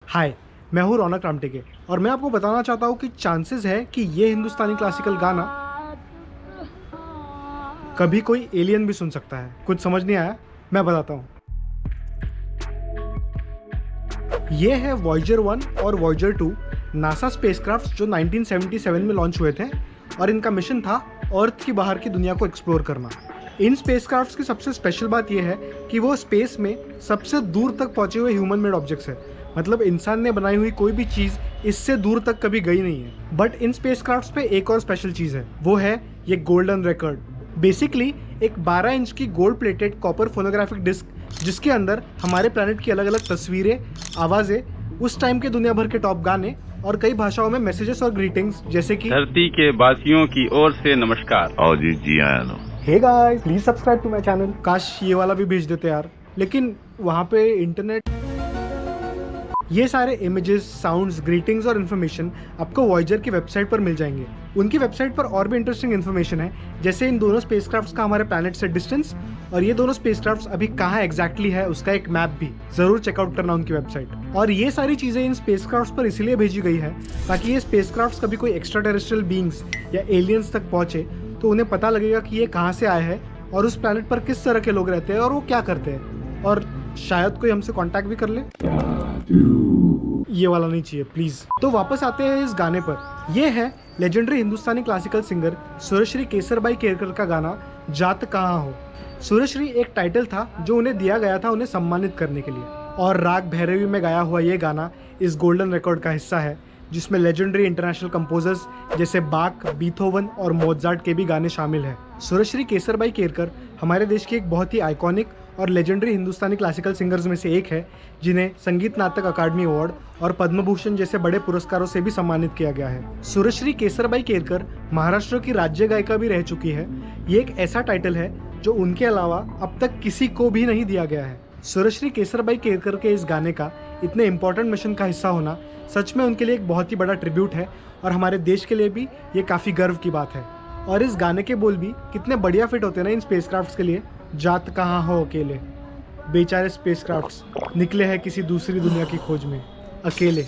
हाय, मैं हूँ रौनक रामटेके और मैं आपको बताना चाहता हूँ कि चांसेस है कि ये हिंदुस्तानी क्लासिकल गाना कभी कोई एलियन भी सुन सकता है। कुछ समझ नहीं आया? मैं बताता हूँ। ये है वॉयेजर 1 और वॉयेजर 2 नासा स्पेसक्राफ्ट जो 1977 में लॉन्च हुए थे और इनका मिशन था अर्थ की बाहर की दुनिया को एक्सप्लोर करना। इन स्पेसक्राफ्ट्स की सबसे स्पेशल बात यह है कि वो स्पेस में सबसे दूर तक पहुंचे हुए ह्यूमन मेड ऑब्जेक्ट्स है। मतलब इंसान ने बनाई हुई कोई भी चीज़ इससे दूर तक कभी गई नहीं है। बट इन स्पेसक्राफ्ट्स पे एक और स्पेशल चीज़ है, वो है ये गोल्डन रिकॉर्ड। बेसिकली एक 12 इंच की gold plated copper phonographic disc जिसके अंदर हमारे प्लैनेट की अलग अलग तस्वीरें, आवाज़ें, उस टाइम के दुनिया भर के टॉप गाने और कई भाषाओं में मैसेजेस और ग्रीटिंग्स जैसे कि धरती के वासियों की ओर से नमस्कार। आओ जी आया नो। Hey guys, please subscribe to my channel. काश ये वाला भी भेज देते यार, लेकिन वहाँ पे इंटरनेट। ये सारे इमेजेस, साउंड्स, ग्रीटिंग्स और इन्फॉर्मेशन आपको वॉयेजर की वेबसाइट पर मिल जाएंगे। उनकी वेबसाइट पर और भी इंटरेस्टिंग इन्फॉर्मेशन है, जैसे इन दोनों स्पेसक्राफ्ट्स का हमारे प्लैनेट से डिस्टेंस और ये दोनों स्पेसक्राफ्ट्स अभी कहाँ एग्जैक्टली है उसका एक मैप भी। जरूर चेकआउट करना उनकी वेबसाइट। और ये सारी चीजें इन स्पेसक्राफ्ट्स पर इसलिए भेजी गई है ताकि ये स्पेसक्राफ्ट्स कभी कोई एक्स्ट्रा टेरेस्ट्रियल बीइंग्स या एलियंस तक पहुंचे तो उन्हें पता लगेगा कि ये कहाँ से आए हैं और उस प्लैनेट पर किस तरह के लोग रहते हैं और वो क्या करते हैं, और शायद कोई हमसे कांटेक्ट भी कर ले। ये वाला नहीं चाहिए प्लीज। तो वापस आते हैं इस गाने पर। यह है लेजेंडरी हिंदुस्तानी क्लासिकल सिंगर सुरश्री केसरबाई केरकर का गाना जात कहाँ हो। सुरश्री एक टाइटल था जो उन्हें दिया गया था उन्हें सम्मानित करने के लिए, और राग भैरवी में गाया हुआ ये गाना इस गोल्डन रिकॉर्ड का हिस्सा है जिसमें लेजेंडरी इंटरनेशनल कंपोजर्स जैसे बाक, बीथोवन और मोजार्ट के भी गाने शामिल हैं। सुरश्री केसरबाई केरकर हमारे देश की एक बहुत ही आइकॉनिक और लेजेंडरी हिंदुस्तानी क्लासिकल सिंगर्स में से एक है जिन्हें संगीत नाटक अकादमी अवार्ड और पद्म भूषण जैसे बड़े पुरस्कारों से भी सम्मानित किया गया है। सुरश्री केसरबाई केरकर महाराष्ट्र की राज्य गायिका भी रह चुकी है। ये एक ऐसा टाइटल है जो उनके अलावा अब तक किसी को भी नहीं दिया गया है। सुरश्री केसरबाई केरकर के इस गाने का इतने इंपॉर्टेंट मिशन का हिस्सा होना सच में उनके लिए एक बहुत ही बड़ा ट्रिब्यूट है और हमारे देश के लिए भी ये काफ़ी गर्व की बात है। और इस गाने के बोल भी कितने बढ़िया फिट होते हैं ना इन स्पेसक्राफ्ट्स के लिए। जात कहाँ हो अकेले, बेचारे स्पेसक्राफ्ट्स निकले हैं किसी दूसरी दुनिया की खोज में अकेले।